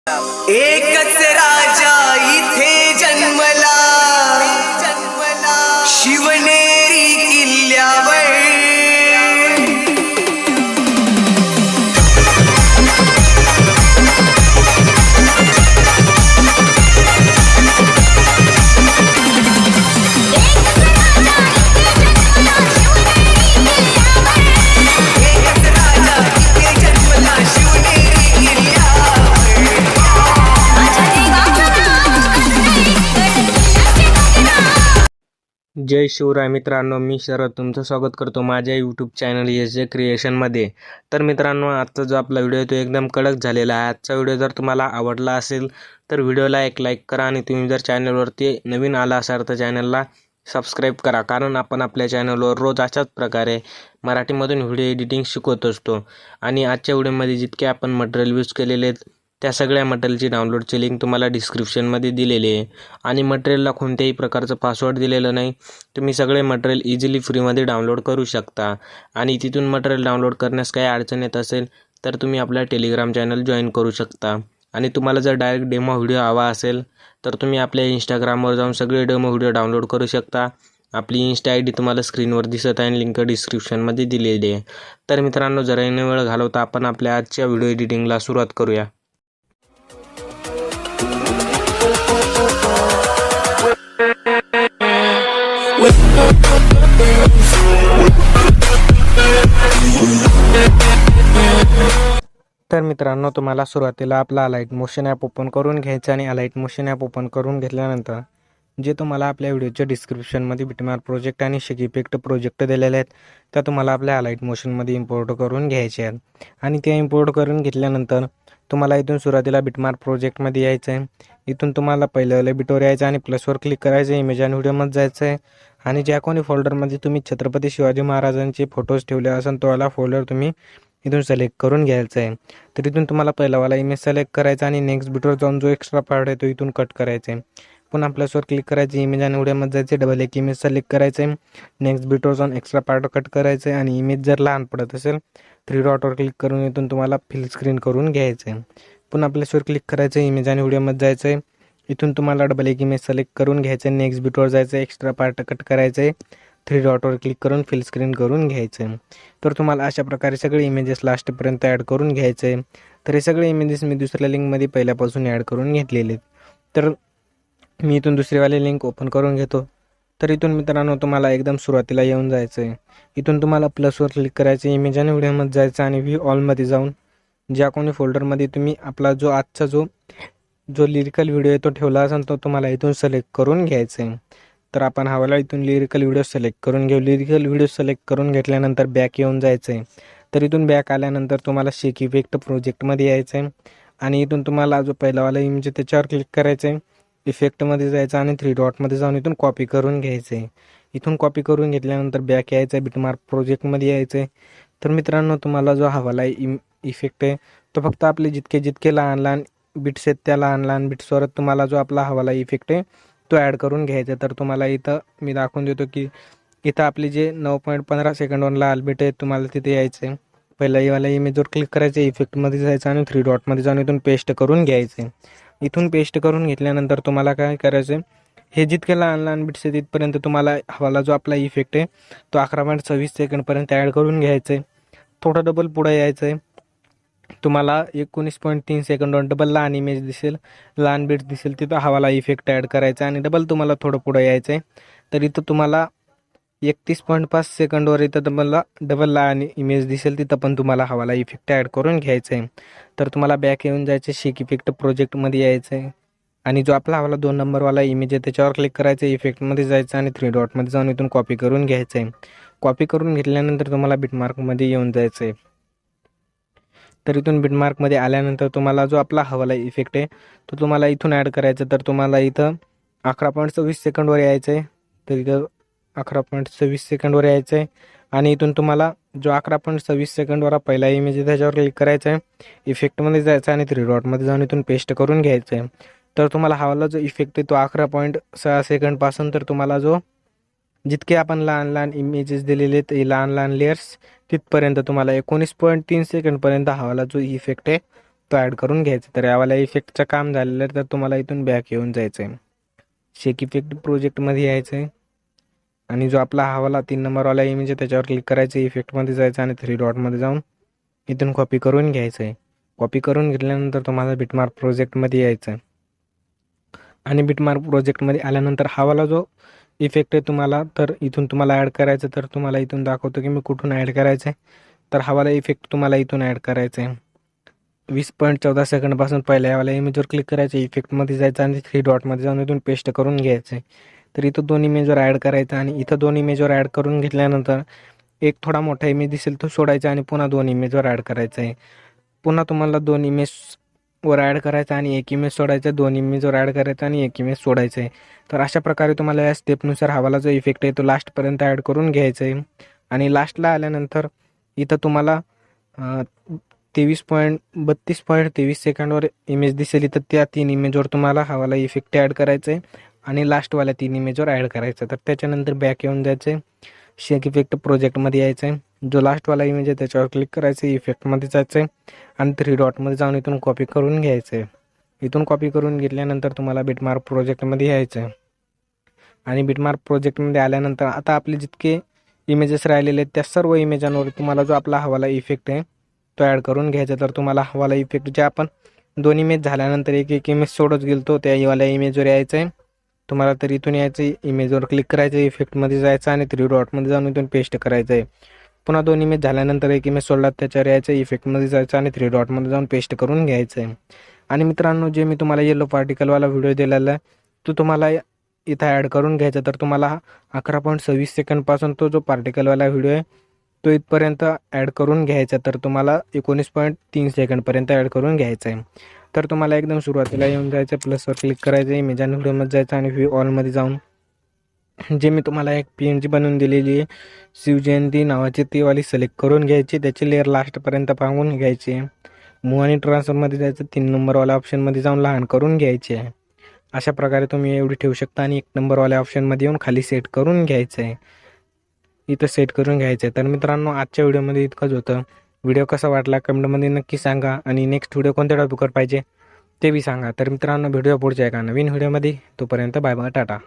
एकच राजा इथे जन्मला, शिवनेरी किल्ल्यावर। जय शिवराय मित्रांनो, मी शरद तुमचं स्वागत करतो माझ्या यूट्यूब चॅनल एस क्रिएशनमध्ये। तर मित्रांनो, आजचा जो आपला व्हिडिओ तो एकदम कडक झालेला आहे। आजचा व्हिडिओ जर तुम्हाला आवडला असेल तर व्हिडिओला एक लाईक करा आणि तुम्ही जर चॅनलवरती नवीन आला असाल तर चॅनलला सबस्क्राईब करा, कारण आपण आपल्या चॅनलवर रोज अशाच प्रकारे मराठीमधून व्हिडिओ एडिटिंग शिकवत असतो। आणि आजच्या व्हिडिओमध्ये जितके आपण मटेरियल यूज केलेले आहेत त्या सगळ्या मटेरियलची डाउनलोडची लिंक तुम्हाला डिस्क्रिप्शनमध्ये दिलेली आहे। आणि मटेरियलला कोणत्याही प्रकारचं पासवर्ड दिलेलं नाही, तुम्ही सगळे मटेरियल इझिली फ्रीमध्ये डाउनलोड करू शकता। आणि तिथून मटेरियल डाउनलोड करण्यास काही अडचण येत असेल तर तुम्ही आपला टेलिग्राम चॅनल जॉईन करू शकता। आणि तुम्हाला जर डायरेक्ट डेमो व्हिडिओ हवा असेल तर तुम्ही आपल्या इंस्टाग्रामवर जाऊन सगळे डेमो व्हिडिओ डाउनलोड करू शकता। आपली इंस्टा आय डी तुम्हाला स्क्रीनवर दिसत आहे आणि लिंक डिस्क्रिप्शनमध्ये दिलेली आहे। तर मित्रांनो, जरा न वेळ घालवता आपण आपल्या आजच्या व्हिडिओ एडिटिंगला सुरुवात करूया। तर मित्रांनो, तुम्हाला सुरुवातीला आपला अलाइट मोशन ॲप ओपन करून घ्यायचं आणि अलाइट मोशन ॲप ओपन करून घेतल्यानंतर जे तुम्हाला आपल्या व्हिडिओच्या डिस्क्रिप्शनमध्ये बिटमार्क प्रोजेक्ट आणि शेक इफेक्ट प्रोजेक्ट दिलेले आहेत त्या तुम्हाला आपल्या अलाइट मोशनमध्ये इम्पोर्ट करून घ्यायचे आहेत। आणि ते इम्पोर्ट करून घेतल्यानंतर तुम्हाला इथून सुरुवातीला बिटमार्क प्रोजेक्टमध्ये यायचं आहे। इथून तुम्हाला पहिलं बिटवर यायचं आणि प्लसवर क्लिक करायचं, इमेज आणि व्हिडिओमध्ये जायचं आहे। आणि ज्या कोणी फोल्डरमध्ये तुम्ही छत्रपती शिवाजी महाराजांचे फोटोज ठेवले असेल तो वाला फोल्डर तुम्ही इथून सिलेक्ट करून घ्यायचं आहे। तर इथून तुम्हाला पहिलावाला इमेज सिलेक्ट करायचा आणि नेक्स्ट बिटवर जाऊन जो एक्स्ट्रा पार्ट आहे तो इथून कट करायचा आहे। पुन्हा प्लसवर क्लिक करायचे, इमेज आणि व्हिडिओमध्ये जायचे, डबल एक इमेज सिलेक्ट करायचं आहे, नेक्स्ट बिटवर जाऊन एक्स्ट्रा पार्ट कट करायचं आहे। आणि इमेज जर लहान पडत असेल 3 डॉटवर क्लिक करून इथून तुम्हाला फिल स्क्रीन करून घ्यायचं आहे। पुन्हा प्लसवर क्लिक करायचं, इमेज आणि व्हिडिओमध्ये जायचं आहे, इथून तुम्हाला डबल एक इमेज सिलेक्ट करून घ्यायचं आहे, नेक्स्ट बिटवर जायचं, एक्स्ट्रा पार्ट कट करायचं आहे, 3 डॉटवर क्लिक करून फिल स्क्रीन करून घ्यायचं आहे। तर तुम्हाला अशा प्रकारे सगळे इमेजेस लास्टपर्यंत ॲड करून घ्यायचे आहे। तर हे सगळे इमेजेस मी दुसऱ्या लिंकमध्ये पहिल्यापासून ॲड करून घेतलेले आहेत। तर मी इथून दुसरीवाली लिंक ओपन करून घेतो। तर इथून मित्रांनो तुम्हाला एकदम सुरुवातीला येऊन जायचं आहे। इथून तुम्हाला प्लसवर क्लिक करायचं, इमेज आणि व्हिडिओमध्ये जायचं आणि व्ह्यू ऑलमध्ये जाऊन ज्या कोणी फोल्डरमध्ये तुम्ही आपला जो आजचा जो लिरिकल व्हिडिओ आहे तो ठेवला असेल तो तुम्हाला इथून सिलेक्ट करून घ्यायचा आहे। तर आपण हवाला इथून लिरिकल व्हिडिओ सिलेक्ट करून घेऊ। लिरिकल व्हिडिओ सिलेक्ट करून घेतल्यानंतर बॅक येऊन जायचं आहे। तर इथून बॅक आल्यानंतर तुम्हाला शेक इफेक्ट प्रोजेक्टमध्ये यायचं आहे आणि इथून तुम्हाला जो पहिलावाला इमेज आहे त्याच्यावर क्लिक करायचं आहे, इफेक्टमध्ये जायचं आणि 3 डॉटमध्ये जाऊन इथून कॉपी करून घ्यायचं आहे। इथून कॉपी करून घेतल्यानंतर बॅक यायचं आहे, बिटमार्क प्रोजेक्टमध्ये यायचं आहे। तर मित्रांनो, तुम्हाला जो हवाला इफेक्ट आहे तो फक्त आपले जितके लहान लहान बिट्स आहेत त्या लहान लहान बिट्सवर तुम्हाला जो आपला हवाला इफेक्ट आहे तो ॲड करून घ्यायचा। तर तुम्हाला इथं मी दाखवून देतो की इथं आपली जे 9.15 सेकंडवर लाल बिट आहे तुम्हाला तिथे यायचं आहे। पहिला वाला इमेजवर क्लिक करायचं, इफेक्टमध्ये जायचं आणि 3 डॉटमध्ये जाऊन इथून पेस्ट करून घ्यायचं आहे। इथून पेस्ट करून घेतल्यानंतर तुम्हाला काय करायचं आहे, हे जितके लहान लहान बिट्स आहेत तिथपर्यंत तुम्हाला हवाला जो आपला इफेक्ट आहे तो 11.26 सेकंडपर्यंत ॲड करून घ्यायचं आहे। थोडं डबल पुढे यायचं आहे, तुम्हाला 19.3 सेकंडवर डबल लहान इमेज दिसेल, लहान बिट्स दिसेल, तिथं हवाला इफेक्ट ॲड करायचा आणि डबल तुम्हाला थोडं पुढे यायचं आहे। तर इथं तुम्हाला 31.5 सेकंडवर इथं तुम्हाला डबल लहान इमेज दिसेल, तिथं पण तुम्हाला हवाला इफेक्ट ॲड करून घ्यायचं आहे। तर तुम्हाला बॅक येऊन जायचं, शेक इफेक्ट प्रोजेक्टमध्ये यायचं आहे आणि जो आपला हवाला 2 नंबरवाला इमेज आहे त्याच्यावर क्लिक करायचं, इफेक्टमध्ये जायचं आणि 3 डॉटमध्ये जाऊन इथून कॉपी करून घ्यायचं आहे। कॉपी करून घेतल्यानंतर तुम्हाला बिटमार्कमध्ये येऊन जायचं आहे। तर इथून बिटमार्कमध्ये आल्यानंतर तुम्हाला जो आपला हवाला इफेक्ट आहे तो तुम्हाला इथून ॲड करायचा। तर तुम्हाला इथं 11.26 सेकंडवर यायचं आहे, तर इथं 11.26 सेकंडवर यायचं आहे आणि इथून तुम्हाला जो 11.26 सेकंडवर पहिला इमेज आहे त्याच्यावर क्लिक करायचं आहे, इफेक्टमध्ये जायचं आणि 3 डॉटमध्ये जाऊन इथून पेस्ट करून घ्यायचं आहे। तर तुम्हाला हवाला जो इफेक्ट आहे तो 11.6 सेकंडपासून तर तुम्हाला जो जितके आपण लहान लहान इमेजेस दिलेले आहेत लहान लहान लेयर्स तिथपर्यंत तुम्हाला 19.3 सेकंडपर्यंत हवाला जो इफेक्ट आहे तो ॲड करून घ्यायचा. तर यावाला इफेक्टचं काम झालेलं आहे, तर तुम्हाला इथून बॅक येऊन जायचं आहे. शेक इफेक्ट प्रोजेक्टमध्ये यायचं आहे आणि जो आपला हवाला 3 नंबरवाला इमेज आहे त्याच्यावर क्लिक करायचं, इफेक्टमध्ये जायचं आणि 3 डॉटमध्ये जाऊन इथून कॉपी करून घ्यायचं आहे. कॉपी करून घेतल्यानंतर तुम्हाला बिटमार्क प्रोजेक्टमध्ये यायचं आहे आणि बिटमार्क प्रोजेक्टमध्ये आल्यानंतर हवाला जो इफेक्ट आहे तुम्हाला, तर इथून तुम्हाला ॲड करायचं. तर तुम्हाला इथून दाखवतो की मी कुठून ॲड करायचं आहे. तर हवाला इफेक्ट तुम्हाला इथून ॲड करायचं आहे. 20.14 सेकंडपासून पहिल्या यावाला इमेजवर क्लिक करायचं, इफेक्टमध्ये जायचं आणि 3 डॉटमध्ये जाऊन इथून पेस्ट करून घ्यायचं आहे. तर इथं 2 इमेजवर ॲड करायचं आणि इथं 2 इमेजवर ॲड करून घेतल्यानंतर एक थोडा मोठा इमेज दिसेल तो सोडायचा आणि पुन्हा 2 इमेजवर ॲड करायचा आहे. पुन्हा तुम्हाला 2 इमेजवर ॲड करायचा आणि 1 इमेज सोडायचा, 2 इमेजवर ॲड करायचा आणि 1 इमेज सोडायचं आहे. तर अशा प्रकारे तुम्हाला या स्टेपनुसार हवाला जो इफेक्ट आहे तो लास्टपर्यंत ॲड करून घ्यायचा आहे. आणि लास्टला आल्यानंतर इथं तुम्हाला 32.23 सेकंडवर इमेज दिसेल, तर त्या 3 इमेजवर तुम्हाला हवाला इफेक्ट ॲड करायचं आहे आणि लास्टवाल्या 3 इमेजवर ॲड करायचं. तर त्याच्यानंतर बॅक येऊन जायचं आहे, शेक इफेक्ट प्रोजेक्टमध्ये यायचं आहे. जो लास्टवाला इमेज आहे त्याच्यावर क्लिक करायचं, इफेक्टमध्ये जायचं आहे आणि 3 डॉटमध्ये जाऊन इथून कॉपी करून घ्यायचं आहे. इथून कॉपी करून घेतल्यानंतर तुम्हाला बिटमार्क प्रोजेक्टमध्ये यायचं आहे आणि बिटमार्क प्रोजेक्टमध्ये आल्यानंतर आता आपले जितके इमेजेस राहिलेले आहेत त्या सर्व इमेजांवर तुम्हाला जो आपला हवाला इफेक्ट आहे तो ॲड करून घ्यायचा. तर तुम्हाला हवाला इफेक्ट जे आपण 2 इमेज झाल्यानंतर एक इमेज सोडत गेलो त्या वाल्या इमेजवर यायचं आहे तुम्हाला. तर इथून यायचं, इमेजवर क्लिक करायचं, इफेक्टमध्ये जायचं आणि 3 डॉटमध्ये जाऊन इथून पेस्ट करायचं आहे. पुन्हा 2 इमेज झाल्यानंतर एक इमेज सोडला त्याच्यावर यायचं, इफेक्टमध्ये जायचं आणि 3 डॉटमध्ये जाऊन पेस्ट करून घ्यायचं आहे. आणि मित्रांनो, जे मी तुम्हाला येलो पार्टिकलवाला व्हिडिओ दिलेला आहे तो तुम्हाला इथं ॲड करून घ्यायचा. तर तुम्हाला 11.26 सेकंडपासून तो जो पार्टिकलवाला व्हिडिओ आहे तो इथपर्यंत ॲड करून घ्यायचा. तर तुम्हाला 19.3 सेकंडपर्यंत ॲड करून घ्यायचा आहे. तर तुम्हाला एकदम सुरुवातीला येऊन जायचं, प्लसवर क्लिक करायचं, इमेज आणि व्हिडिओमध्ये जायचं आणि व्ह्यू ऑलमध्ये जाऊन जे मी तुम्हाला एक PNG बनवून दिलेली आहे शिवजयंती नावाची, ती वाली सिलेक्ट करून घ्यायची, त्याची लेअर लास्टपर्यंत पांगून घ्यायची आहे. मूव्ह आणि ट्रान्सफरमध्ये जायचं, 3 नंबरवाल्या ऑप्शनमध्ये जाऊन लहान करून घ्यायची आहे. अशा प्रकारे तुम्ही एवढी ठेवू शकता आणि 1 नंबरवाल्या ऑप्शनमध्ये येऊन खाली सेट करून घ्यायचं आहे, इथं सेट करून घ्यायचं आहे. तर मित्रांनो, आजच्या व्हिडिओमध्ये इतकंच होतं. व्हिडिओ कसा वाटला कमेंटमध्ये नक्की सांगा आणि नेक्स्ट व्हिडिओ कोणत्या टॉपिकवर पाहिजे ते बी सांगा. तर मित्रांनो, व्हिडिओ पुढच्या एका नवीन व्हिडिओमध्ये, तोपर्यंत बाय बाय, टाटा.